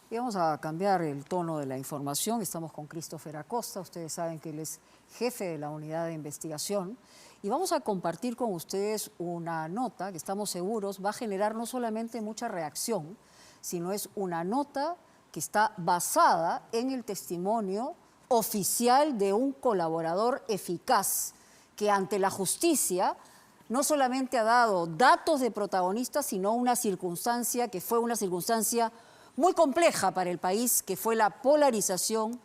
Y vamos a cambiar el tono de la información. Estamos con Christopher Acosta. Ustedes saben que él es jefe de la unidad de investigación. Y vamos a compartir con ustedes una nota que estamos seguros va a generar no solamente mucha reacción, sino es una nota que está basada en el testimonio oficial de un colaborador eficaz que ante la justicia no solamente ha dado datos de protagonistas, sino una circunstancia que fue una circunstancia muy compleja para el país, que fue la polarización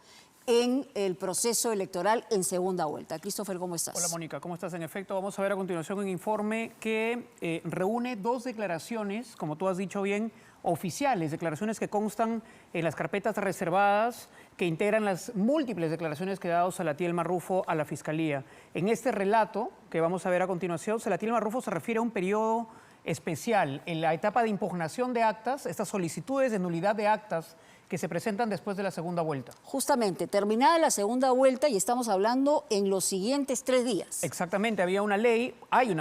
en el proceso electoral en segunda vuelta. Christopher, ¿cómo estás? Hola, Mónica, ¿cómo estás? En efecto, vamos a ver a continuación un informe que reúne dos declaraciones, como tú has dicho bien, oficiales, declaraciones que constan en las carpetas reservadas que integran las múltiples declaraciones que ha dado Salatiel Marrufo a la Fiscalía. En este relato que vamos a ver a continuación, Salatiel Marrufo se refiere a un periodo especial en la etapa de impugnación de actas, estas solicitudes de nulidad de actas que se presentan después de la segunda vuelta. Justamente, terminada la segunda vuelta y estamos hablando en los siguientes 3 días. Exactamente, hay una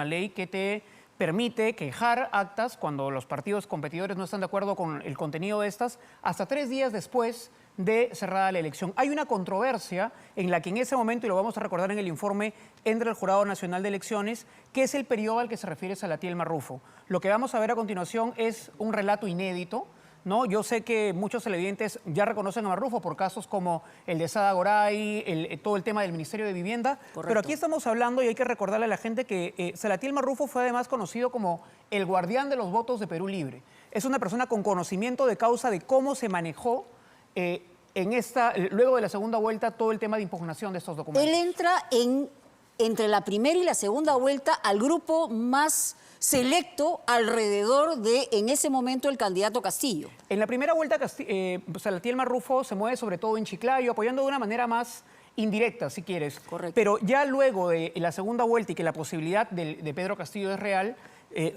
ley que te permite quejar actas cuando los partidos competidores no están de acuerdo con el contenido de estas, hasta 3 días después de cerrada la elección. Hay una controversia en la que en ese momento, y lo vamos a recordar en el informe, entra el Jurado Nacional de Elecciones, que es el periodo al que se refiere Salatiel Marrufo. Lo que vamos a ver a continuación es un relato inédito, ¿no? Yo sé que muchos televidentes ya reconocen a Marrufo por casos como el de Sada Goray, todo el tema del Ministerio de Vivienda. Correcto. Pero aquí estamos hablando, y hay que recordarle a la gente que Salatiel Marrufo fue además conocido como el guardián de los votos de Perú Libre. Es una persona con conocimiento de causa de cómo se manejó luego de la segunda vuelta todo el tema de impugnación de estos documentos. Él entra entre la primera y la segunda vuelta al grupo más selecto alrededor de, en ese momento, el candidato Castillo. En la primera vuelta, Salatiel Marrufo se mueve sobre todo en Chiclayo, apoyando de una manera más indirecta, si quieres. Correcto. Pero ya luego de la segunda vuelta y que la posibilidad de Pedro Castillo es real,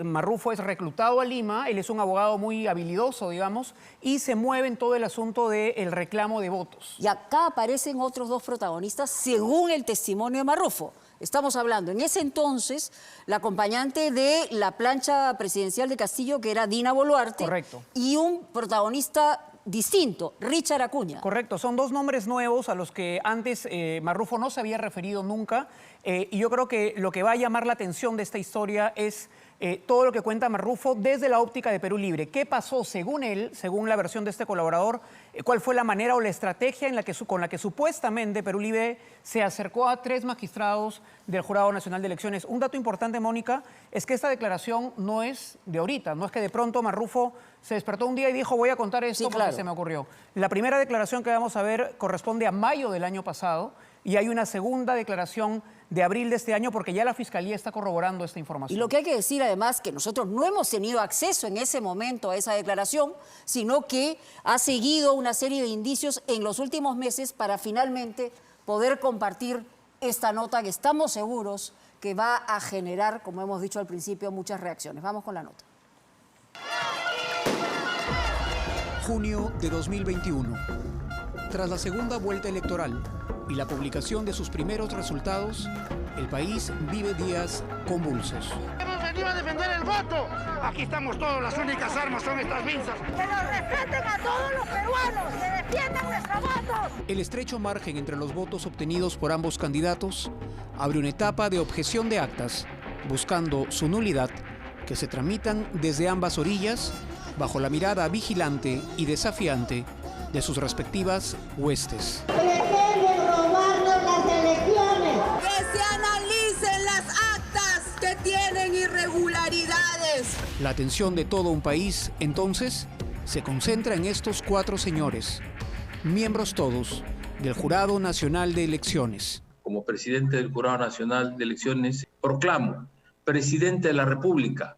Marrufo es reclutado a Lima, él es un abogado muy habilidoso, digamos, y se mueve en todo el asunto del reclamo de votos. Y acá aparecen otros 2 protagonistas según el testimonio de Marrufo. Estamos hablando, en ese entonces, la acompañante de la plancha presidencial de Castillo, que era Dina Boluarte. Correcto. Y un protagonista distinto, Richard Acuña. Correcto, son 2 nombres nuevos a los que antes Marrufo no se había referido nunca, y yo creo que lo que va a llamar la atención de esta historia es todo lo que cuenta Marrufo desde la óptica de Perú Libre. ¿Qué pasó según él, según la versión de este colaborador? ¿Cuál fue la manera o la estrategia con la que supuestamente Perú Libre se acercó a 3 magistrados del Jurado Nacional de Elecciones? Un dato importante, Mónica, es que esta declaración no es de ahorita, no es que de pronto Marrufo se despertó un día y dijo voy a contar esto porque se me ocurrió. La primera declaración que vamos a ver corresponde a mayo del año pasado y hay una segunda declaración de abril de este año porque ya la Fiscalía está corroborando esta información. Y lo que hay que decir además que nosotros no hemos tenido acceso en ese momento a esa declaración, sino que ha seguido una serie de indicios en los últimos meses para finalmente poder compartir esta nota que estamos seguros que va a generar, como hemos dicho al principio, muchas reacciones. Vamos con la nota. Junio de 2021. Tras la segunda vuelta electoral y la publicación de sus primeros resultados, el país vive días convulsos. Hemos venido a defender el voto. Aquí estamos todos, las únicas armas son estas pinzas. Que nos respeten a todos los peruanos, que defiendan nuestro voto. El estrecho margen entre los votos obtenidos por ambos candidatos abre una etapa de objeción de actas, buscando su nulidad, que se tramitan desde ambas orillas, bajo la mirada vigilante y desafiante de sus respectivas huestes. Pretenden robarnos las elecciones. Que se analicen las actas que tienen irregularidades. La atención de todo un país, entonces, se concentra en estos 4 señores, miembros todos del Jurado Nacional de Elecciones. Como presidente del Jurado Nacional de Elecciones, proclamo presidente de la República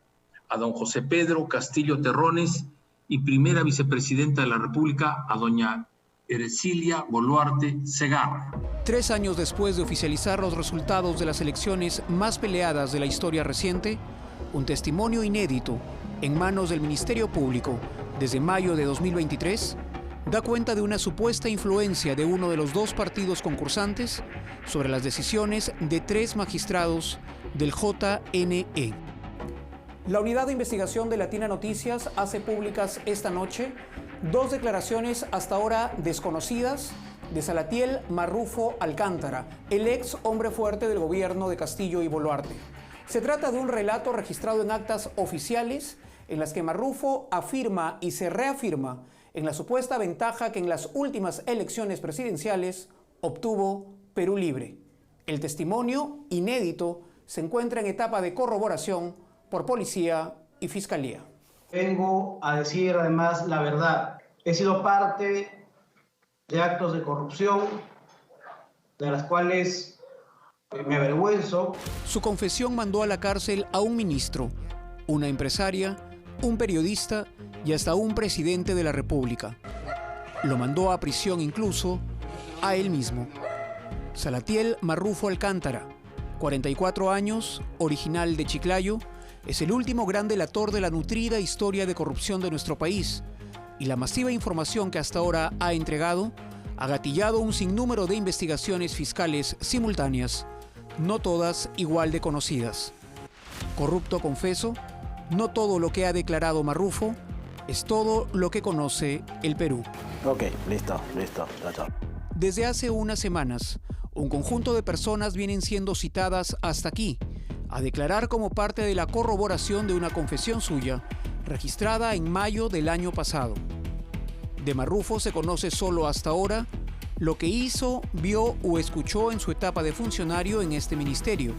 a don José Pedro Castillo Terrones y primera vicepresidenta de la República a doña Ercilia Boluarte Segarra. 3 años después de oficializar los resultados de las elecciones más peleadas de la historia reciente, un testimonio inédito en manos del Ministerio Público desde mayo de 2023 da cuenta de una supuesta influencia de uno de los 2 partidos concursantes sobre las decisiones de 3 magistrados del JNE. La unidad de investigación de Latina Noticias hace públicas esta noche Dos declaraciones hasta ahora desconocidas de Salatiel Marrufo Alcántara, el ex hombre fuerte del gobierno de Castillo y Boluarte. Se trata de un relato registrado en actas oficiales en las que Marrufo afirma y se reafirma en la supuesta ventaja que en las últimas elecciones presidenciales obtuvo Perú Libre. El testimonio, inédito, se encuentra en etapa de corroboración por policía y fiscalía. Vengo a decir además la verdad. He sido parte de actos de corrupción de las cuales me avergüenzo. Su confesión mandó a la cárcel a un ministro, una empresaria, un periodista y hasta un presidente de la República. Lo mandó a prisión incluso a él mismo. Salatiel Marrufo Alcántara, 44 años, original de Chiclayo, es el último gran delator de la nutrida historia de corrupción de nuestro país, y la masiva información que hasta ahora ha entregado ha gatillado un sinnúmero de investigaciones fiscales simultáneas, no todas igual de conocidas. Corrupto confeso, no todo lo que ha declarado Marrufo es todo lo que conoce el Perú. Ok, listo, chao. Desde hace unas semanas, un conjunto de personas vienen siendo citadas hasta aquí a declarar como parte de la corroboración de una confesión suya registrada en mayo del año pasado. De Marrufo se conoce solo hasta ahora lo que hizo, vio o escuchó en su etapa de funcionario en este ministerio.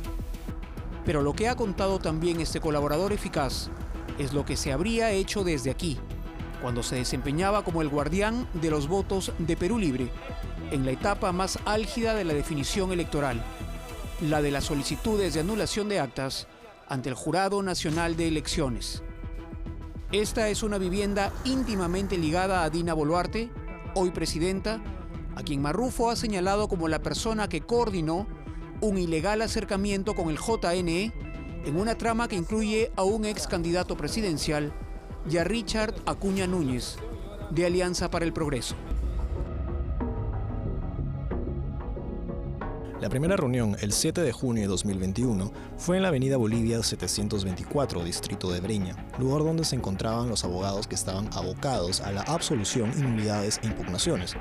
Pero lo que ha contado también este colaborador eficaz es lo que se habría hecho desde aquí, cuando se desempeñaba como el guardián de los votos de Perú Libre, en la etapa más álgida de la definición electoral, la de las solicitudes de anulación de actas ante el Jurado Nacional de Elecciones. Esta es una vivienda íntimamente ligada a Dina Boluarte, hoy presidenta, a quien Marrufo ha señalado como la persona que coordinó un ilegal acercamiento con el JNE en una trama que incluye a un ex candidato presidencial y a Richard Acuña Núñez, de Alianza para el Progreso. La primera reunión, el 7 de junio de 2021, fue en la avenida Bolivia 724, distrito de Breña, lugar donde se encontraban los abogados que estaban abocados a la absolución y nulidades e impugnaciones.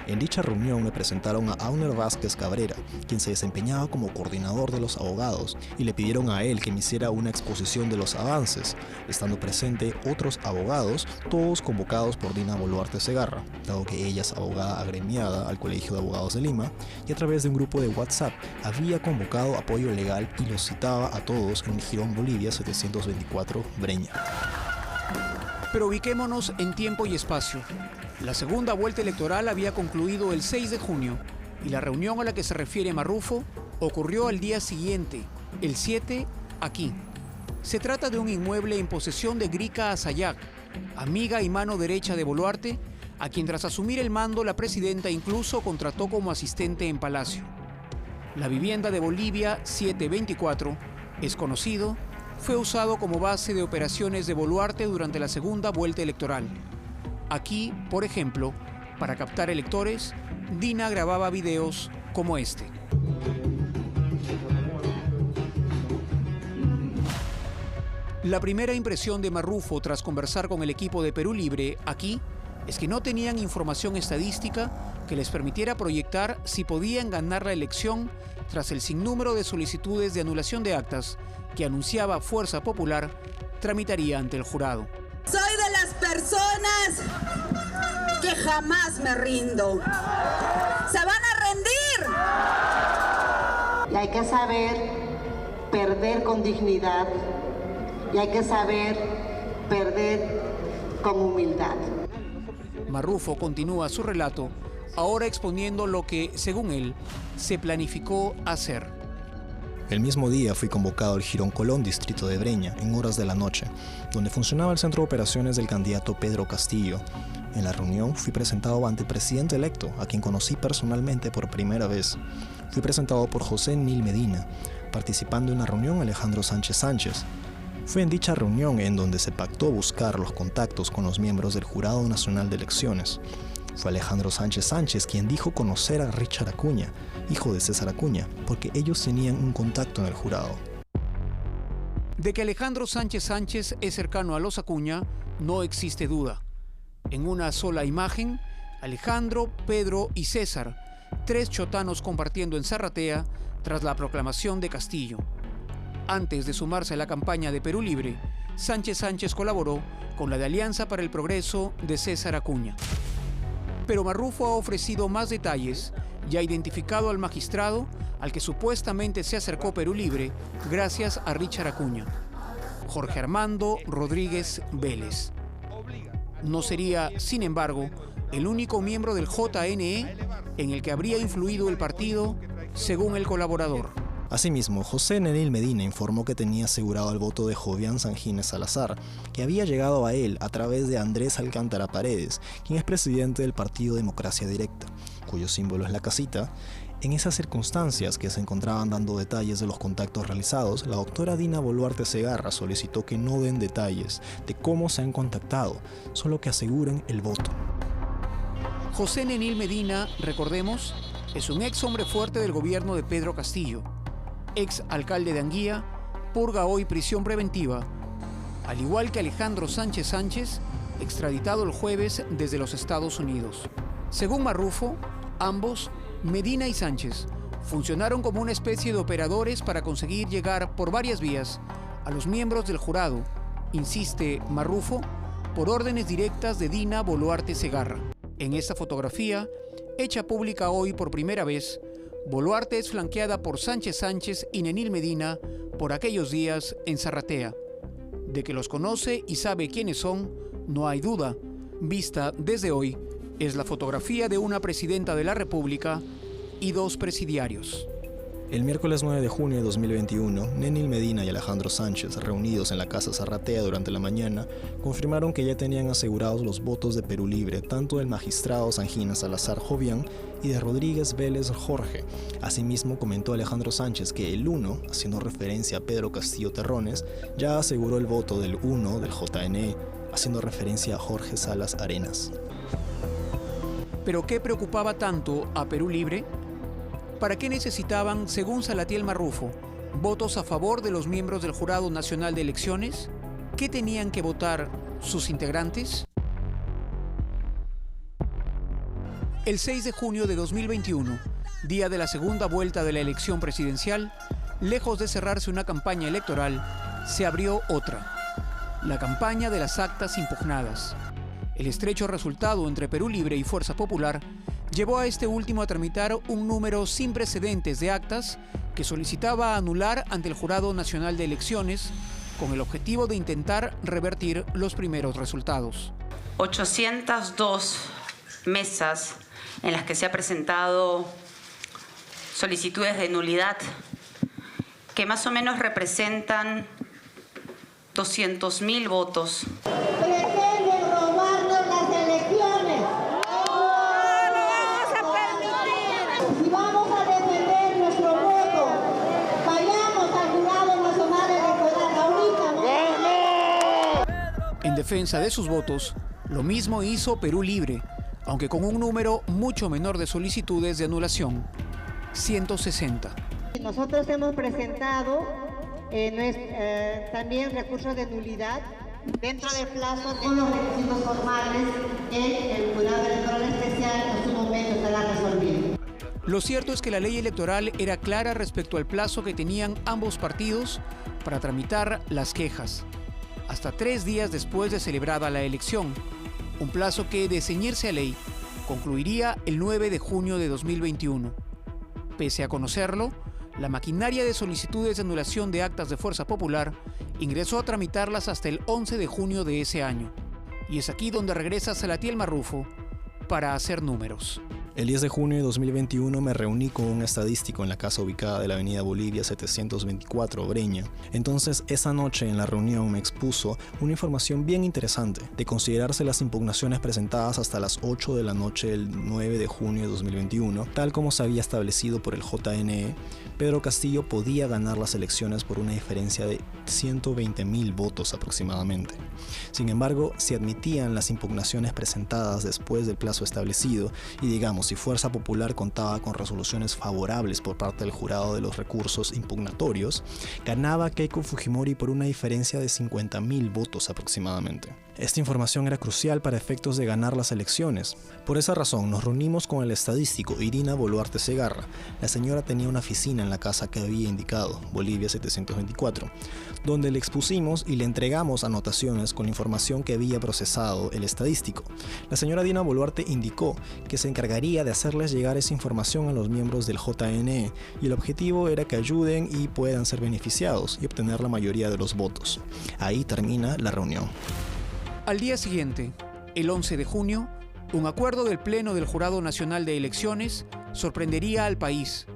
En dicha reunión me presentaron a Auner Vázquez Cabrera, quien se desempeñaba como coordinador de los abogados, y le pidieron a él que me hiciera una exposición de los avances, estando presente otros abogados, todos convocados por Dina Boluarte Segarra, dado que ella es abogada agremiada al Colegio de Abogados de Lima, y a través de un grupo de WhatsApp había convocado apoyo legal y los citaba a todos en el Jirón Bolivia 724 Breña. Pero ubiquémonos en tiempo y espacio. La segunda vuelta electoral había concluido el 6 de junio y la reunión a la que se refiere Marrufo ocurrió al día siguiente, el 7, aquí. Se trata de un inmueble en posesión de Grica Asayac, amiga y mano derecha de Boluarte, a quien tras asumir el mando la presidenta incluso contrató como asistente en Palacio. La vivienda de Bolivia 724, es conocido, fue usado como base de operaciones de Boluarte durante la segunda vuelta electoral. Aquí, por ejemplo, para captar electores, Dina grababa videos como este. La primera impresión de Marrufo tras conversar con el equipo de Perú Libre aquí es que no tenían información estadística que les permitiera proyectar si podían ganar la elección tras el sinnúmero de solicitudes de anulación de actas que anunciaba Fuerza Popular tramitaría ante el jurado. Soy de las personas que jamás me rindo. ¡Se van a rendir! Y hay que saber perder con dignidad y hay que saber perder con humildad. Marrufo continúa su relato, ahora exponiendo lo que, según él, se planificó hacer. El mismo día fui convocado al Jirón Colón, distrito de Breña, en horas de la noche, donde funcionaba el centro de operaciones del candidato Pedro Castillo. En la reunión fui presentado ante el presidente electo, a quien conocí personalmente por primera vez. Fui presentado por José Nil Medina, participando en la reunión Alejandro Sánchez Sánchez. Fue en dicha reunión en donde se pactó buscar los contactos con los miembros del Jurado Nacional de Elecciones. Fue Alejandro Sánchez Sánchez quien dijo conocer a Richard Acuña, hijo de César Acuña, porque ellos tenían un contacto en el jurado. De que Alejandro Sánchez Sánchez es cercano a los Acuña, no existe duda. En una sola imagen, Alejandro, Pedro y César, 3 chotanos compartiendo en Zarratea tras la proclamación de Castillo. Antes de sumarse a la campaña de Perú Libre, Sánchez colaboró con la de Alianza para el Progreso de César Acuña. Pero Marrufo ha ofrecido más detalles y ha identificado al magistrado al que supuestamente se acercó Perú Libre gracias a Richard Acuña, Jorge Armando Rodríguez Vélez. No sería, sin embargo, el único miembro del JNE en el que habría influido el partido, según el colaborador. Asimismo, José Nenil Medina informó que tenía asegurado el voto de Jovian Sanjines Salazar, que había llegado a él a través de Andrés Alcántara Paredes, quien es presidente del partido Democracia Directa, cuyo símbolo es la casita. En esas circunstancias que se encontraban dando detalles de los contactos realizados, la doctora Dina Boluarte Segarra solicitó que no den detalles de cómo se han contactado, solo que aseguren el voto. José Nenil Medina, recordemos, es un ex hombre fuerte del gobierno de Pedro Castillo, ex alcalde de Anguía, purga hoy prisión preventiva, al igual que Alejandro Sánchez, extraditado el jueves desde los Estados Unidos. Según Marrufo, ambos, Medina y Sánchez, funcionaron como una especie de operadores para conseguir llegar por varias vías a los miembros del jurado, insiste Marrufo, por órdenes directas de Dina Boluarte Segarra. En esta fotografía, hecha pública hoy por primera vez, Boluarte es flanqueada por Sánchez y Nenil Medina por aquellos días en Zarratea. De que los conoce y sabe quiénes son, no hay duda. Vista desde hoy, es la fotografía de una presidenta de la República y 2 presidiarios. El miércoles 9 de junio de 2021, Nenil Medina y Alejandro Sánchez, reunidos en la Casa Zarratea durante la mañana, confirmaron que ya tenían asegurados los votos de Perú Libre, tanto del magistrado Sanjines Salazar Jovian y de Rodríguez Vélez Jorge. Asimismo, comentó Alejandro Sánchez que el 1, haciendo referencia a Pedro Castillo Terrones, ya aseguró el voto del 1 del JNE, haciendo referencia a Jorge Salas Arenas. ¿Pero qué preocupaba tanto a Perú Libre? ¿Para qué necesitaban, según Salatiel Marrufo, votos a favor de los miembros del Jurado Nacional de Elecciones? ¿Qué tenían que votar sus integrantes? El 6 de junio de 2021, día de la segunda vuelta de la elección presidencial, lejos de cerrarse una campaña electoral, se abrió otra, la campaña de las actas impugnadas. El estrecho resultado entre Perú Libre y Fuerza Popular llevó a este último a tramitar un número sin precedentes de actas que solicitaba anular ante el Jurado Nacional de Elecciones con el objetivo de intentar revertir los primeros resultados. 802 mesas en las que se ha presentado solicitudes de nulidad que más o menos representan 200.000 votos. Pretenden robarnos las elecciones. No lo vamos a permitir. Si vamos a defender nuestro voto, vayamos al Jurado Nacional Electoral ahorita. En defensa de sus votos, lo mismo hizo Perú Libre, aunque con un número mucho menor de solicitudes de anulación, 160. Nosotros hemos presentado también recursos de nulidad dentro del plazo de los requisitos formales que el Jurado Electoral Especial en su momento estará resolviendo. Lo cierto es que la ley electoral era clara respecto al plazo que tenían ambos partidos para tramitar las quejas, hasta 3 días después de celebrada la elección, un plazo que, de ceñirse a ley, concluiría el 9 de junio de 2021. Pese a conocerlo, la maquinaria de solicitudes de anulación de actas de Fuerza Popular ingresó a tramitarlas hasta el 11 de junio de ese año. Y es aquí donde regresa Salatiel Marrufo para hacer números. El 10 de junio de 2021 me reuní con un estadístico en la casa ubicada de la avenida Bolivia 724, Breña. Entonces, esa noche en la reunión me expuso una información bien interesante. De considerarse las impugnaciones presentadas hasta las 8 de la noche del 9 de junio de 2021, tal como se había establecido por el JNE, Pedro Castillo podía ganar las elecciones por una diferencia de 120.000 votos aproximadamente. Sin embargo, se admitían las impugnaciones presentadas después del plazo establecido y, digamos, si Fuerza Popular contaba con resoluciones favorables por parte del jurado de los recursos impugnatorios, ganaba Keiko Fujimori por una diferencia de 50.000 votos aproximadamente. Esta información era crucial para efectos de ganar las elecciones. Por esa razón, nos reunimos con el estadístico Irina Boluarte Segarra. La señora tenía una oficina en la casa que había indicado, Bolivia 724, donde le expusimos y le entregamos anotaciones con la información que había procesado el estadístico. La señora Dina Boluarte indicó que se encargaría de hacerles llegar esa información a los miembros del JNE y el objetivo era que ayuden y puedan ser beneficiados y obtener la mayoría de los votos. Ahí termina la reunión. Al día siguiente, el 11 de junio, un acuerdo del Pleno del Jurado Nacional de Elecciones sorprendería al país.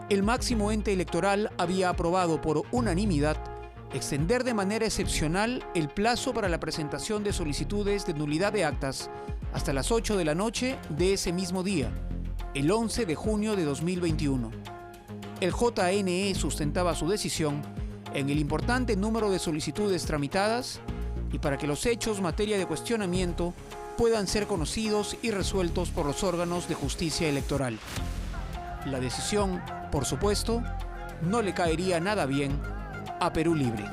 El máximo ente electoral había aprobado por unanimidad extender de manera excepcional el plazo para la presentación de solicitudes de nulidad de actas hasta las 8 de la noche de ese mismo día, el 11 de junio de 2021. El JNE sustentaba su decisión en el importante número de solicitudes tramitadas y para que los hechos materia de cuestionamiento puedan ser conocidos y resueltos por los órganos de justicia electoral. La decisión, por supuesto, no le caería nada bien a Perú Libre.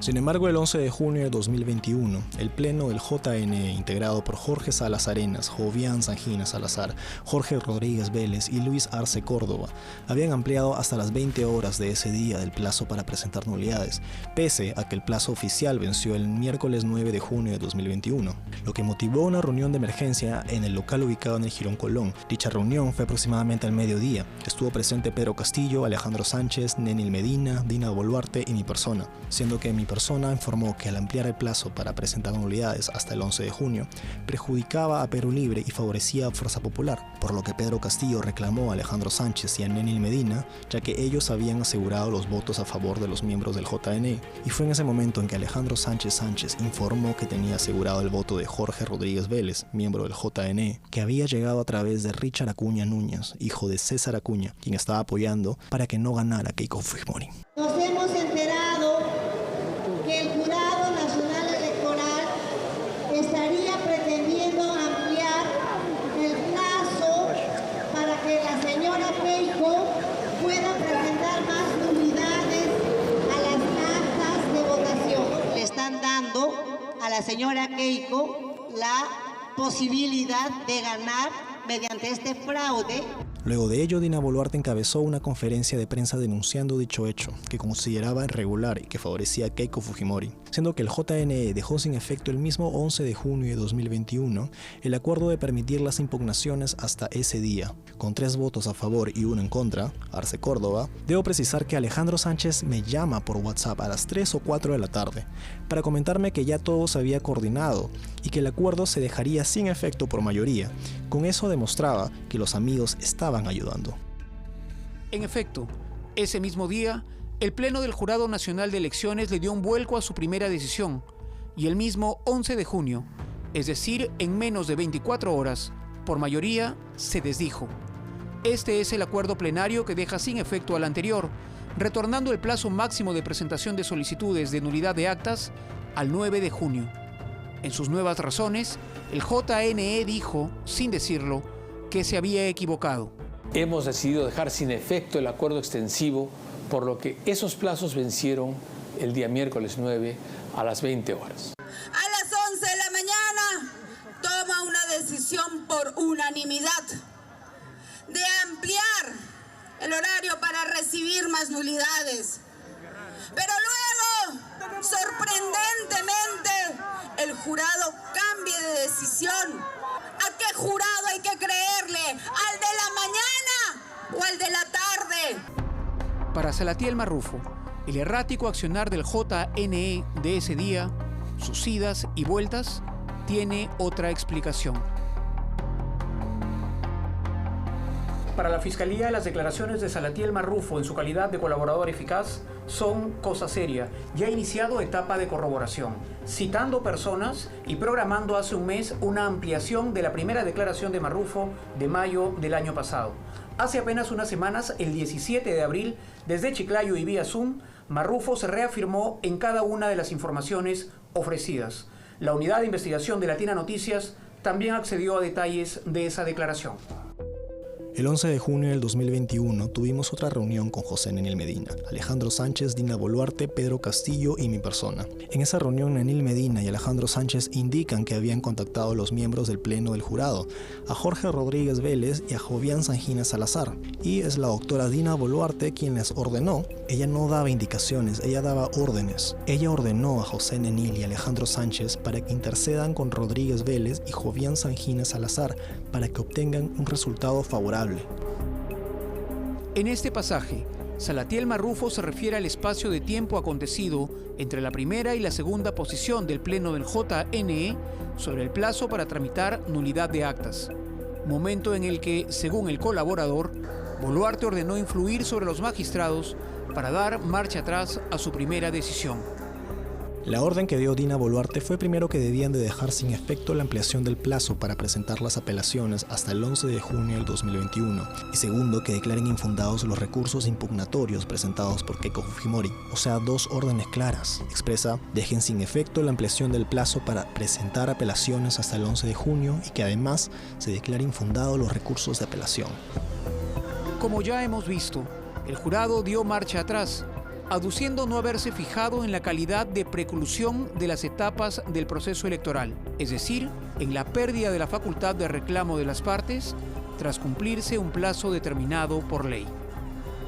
Sin embargo, el 11 de junio de 2021, el Pleno del JNE, integrado por Jorge Salas Arenas, Jovian Sangina Salazar, Jorge Rodríguez Vélez y Luis Arce Córdoba, habían ampliado hasta las 20 horas de ese día del plazo para presentar nulidades, pese a que el plazo oficial venció el miércoles 9 de junio de 2021, lo que motivó una reunión de emergencia en el local ubicado en el Jirón Colón. Dicha reunión fue aproximadamente al mediodía. Estuvo presente Pedro Castillo, Alejandro Sánchez, Nenil Medina, Dina Boluarte y mi persona, siendo que mi persona informó que al ampliar el plazo para presentar nulidades hasta el 11 de junio, perjudicaba a Perú Libre y favorecía a Fuerza Popular, por lo que Pedro Castillo reclamó a Alejandro Sánchez y a Nenil Medina, ya que ellos habían asegurado los votos a favor de los miembros del JNE, y fue en ese momento en que Alejandro Sánchez informó que tenía asegurado el voto de Jorge Rodríguez Vélez, miembro del JNE, que había llegado a través de Richard Acuña Núñez, hijo de César Acuña, quien estaba apoyando para que no ganara Keiko Fujimori. Nos hemos enterado que el Jurado Nacional Electoral estaría pretendiendo ampliar el plazo para que la señora Keiko pueda presentar más nulidades a las actas de votación. Le están dando a la señora Keiko la posibilidad de ganar mediante este fraude. Luego de ello, Dina Boluarte encabezó una conferencia de prensa denunciando dicho hecho, que consideraba irregular y que favorecía a Keiko Fujimori, siendo que el JNE dejó sin efecto el mismo 11 de junio de 2021 el acuerdo de permitir las impugnaciones hasta ese día. Con 3 votos a favor y 1 en contra, Arce Córdoba, debo precisar que Alejandro Sánchez me llama por WhatsApp a las 3 o 4 de la tarde para comentarme que ya todo se había coordinado y que el acuerdo se dejaría sin efecto por mayoría. Con eso demostraba que los amigos estaban ayudando. En efecto, ese mismo día, el Pleno del Jurado Nacional de Elecciones le dio un vuelco a su primera decisión y el mismo 11 de junio, es decir, en menos de 24 horas, por mayoría, se desdijo. Este es el acuerdo plenario que deja sin efecto al anterior, retornando el plazo máximo de presentación de solicitudes de nulidad de actas al 9 de junio. En sus nuevas razones, el JNE dijo, sin decirlo, que se había equivocado. Hemos decidido dejar sin efecto el acuerdo extensivo, por lo que esos plazos vencieron el día miércoles 9 a las 20 horas. A las 11 de la mañana toma una decisión por unanimidad de ampliar el horario para recibir más nulidades. Pero luego, sorprendentemente, el jurado cambia de decisión. ¿A qué jurado hay que creerle? ¿Al de la mañana o al de la tarde? Para Salatiel Marrufo, el errático accionar del JNE de ese día, sus idas y vueltas, tiene otra explicación. Para la Fiscalía, las declaraciones de Salatiel Marrufo en su calidad de colaborador eficaz son cosa seria y ha iniciado etapa de corroboración, citando personas y programando hace un mes una ampliación de la primera declaración de Marrufo de mayo del año pasado. Hace apenas unas semanas, el 17 de abril, desde Chiclayo y vía Zoom, Marrufo se reafirmó en cada una de las informaciones ofrecidas. La unidad de investigación de Latina Noticias también accedió a detalles de esa declaración. El 11 de junio del 2021 tuvimos otra reunión con José Nenil Medina, Alejandro Sánchez, Dina Boluarte, Pedro Castillo y mi persona. En esa reunión, Nenil Medina y Alejandro Sánchez indican que habían contactado a los miembros del pleno del jurado, a Jorge Rodríguez Vélez y a Jovian Sangina Salazar. Y es la doctora Dina Boluarte quien les ordenó. Ella no daba indicaciones, ella daba órdenes. Ella ordenó a José Nenil y Alejandro Sánchez para que intercedan con Rodríguez Vélez y Jovian Sangina Salazar para que obtengan un resultado favorable. En este pasaje, Salatiel Marrufo se refiere al espacio de tiempo acontecido entre la primera y la segunda posición del pleno del JNE sobre el plazo para tramitar nulidad de actas, momento en el que, según el colaborador, Boluarte ordenó influir sobre los magistrados para dar marcha atrás a su primera decisión. La orden que dio Dina Boluarte fue primero que debían de dejar sin efecto la ampliación del plazo para presentar las apelaciones hasta el 11 de junio del 2021 y segundo que declaren infundados los recursos impugnatorios presentados por Keiko Fujimori, o sea, dos órdenes claras. Expresa, dejen sin efecto la ampliación del plazo para presentar apelaciones hasta el 11 de junio y que además se declare infundados los recursos de apelación. Como ya hemos visto, el jurado dio marcha atrás, aduciendo no haberse fijado en la calidad de preclusión de las etapas del proceso electoral, es decir, en la pérdida de la facultad de reclamo de las partes tras cumplirse un plazo determinado por ley.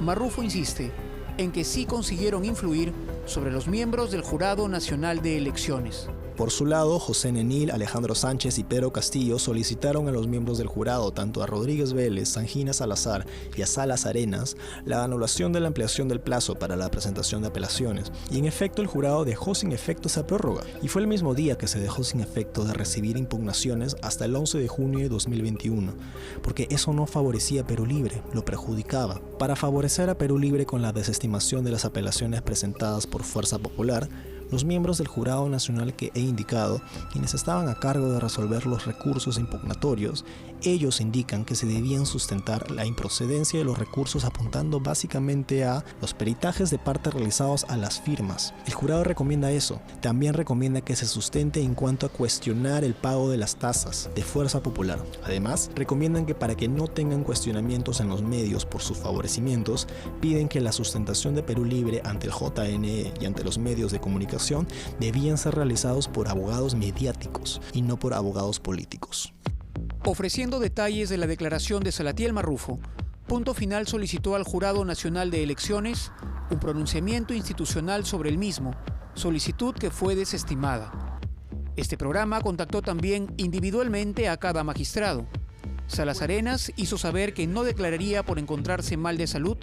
Marrufo insiste en que sí consiguieron influir sobre los miembros del Jurado Nacional de Elecciones. Por su lado, José Nenil, Alejandro Sánchez y Pedro Castillo solicitaron a los miembros del jurado, tanto a Rodríguez Vélez, Sangina Salazar y a Salas Arenas, la anulación de la ampliación del plazo para la presentación de apelaciones. Y en efecto, el jurado dejó sin efecto esa prórroga. Y fue el mismo día que se dejó sin efecto de recibir impugnaciones hasta el 11 de junio de 2021, porque eso no favorecía a Perú Libre, lo perjudicaba. Para favorecer a Perú Libre con la desestimación de las apelaciones presentadas por Fuerza Popular, los miembros del Jurado Nacional que he indicado, quienes estaban a cargo de resolver los recursos impugnatorios, ellos indican que se debían sustentar la improcedencia de los recursos apuntando básicamente a los peritajes de parte realizados a las firmas. El jurado recomienda eso. También recomienda que se sustente en cuanto a cuestionar el pago de las tasas de Fuerza Popular. Además, recomiendan que para que no tengan cuestionamientos en los medios por sus favorecimientos, piden que la sustentación de Perú Libre ante el JNE y ante los medios de comunicación debían ser realizados por abogados mediáticos y no por abogados políticos. Ofreciendo detalles de la declaración de Salatiel Marrufo, Punto Final solicitó al Jurado Nacional de Elecciones un pronunciamiento institucional sobre el mismo, solicitud que fue desestimada. Este programa contactó también individualmente a cada magistrado. Salas Arenas hizo saber que no declararía por encontrarse mal de salud,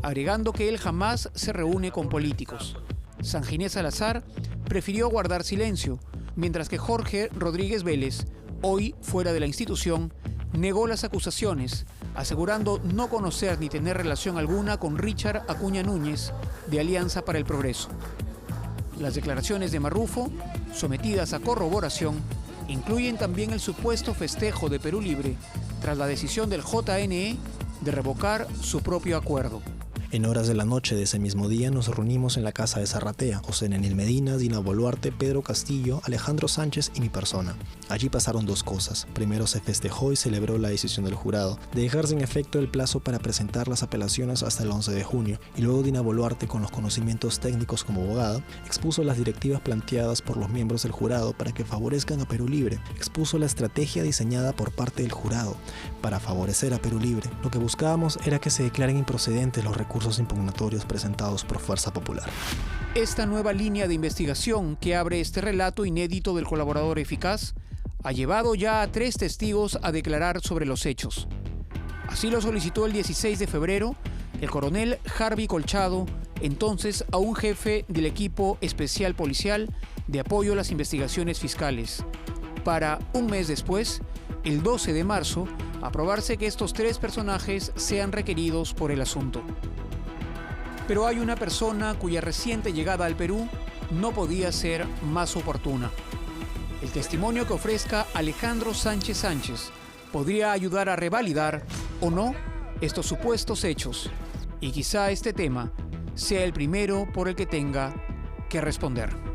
agregando que él jamás se reúne con políticos. Sangina Salazar prefirió guardar silencio, mientras que Jorge Rodríguez Vélez, hoy fuera de la institución, negó las acusaciones, asegurando no conocer ni tener relación alguna con Richard Acuña Núñez, de Alianza para el Progreso. Las declaraciones de Marrufo, sometidas a corroboración, incluyen también el supuesto festejo de Perú Libre tras la decisión del JNE de revocar su propio acuerdo. En horas de la noche de ese mismo día nos reunimos en la casa de Zarratea, José Nenil Medina, Dina Boluarte, Pedro Castillo, Alejandro Sánchez y mi persona. Allí pasaron dos cosas. Primero se festejó y celebró la decisión del jurado de dejar sin efecto el plazo para presentar las apelaciones hasta el 11 de junio. Y luego Dina Boluarte, con los conocimientos técnicos como abogada, expuso las directivas planteadas por los miembros del jurado para que favorezcan a Perú Libre. Expuso la estrategia diseñada por parte del jurado para favorecer a Perú Libre. Lo que buscábamos era que se declaren improcedentes los recursos impugnatorios presentados por Fuerza Popular. Esta nueva línea de investigación que abre este relato inédito del colaborador eficaz ha llevado ya a 3 testigos a declarar sobre los hechos. Así lo solicitó el 16 de febrero el coronel Harvey Colchado, entonces a un jefe del equipo especial policial de apoyo a las investigaciones fiscales. Para un mes después, el 12 de marzo, aprobarse que estos 3 personajes sean requeridos por el asunto. Pero hay una persona cuya reciente llegada al Perú no podía ser más oportuna. El testimonio que ofrezca Alejandro Sánchez Sánchez podría ayudar a revalidar o no estos supuestos hechos, y quizá este tema sea el primero por el que tenga que responder.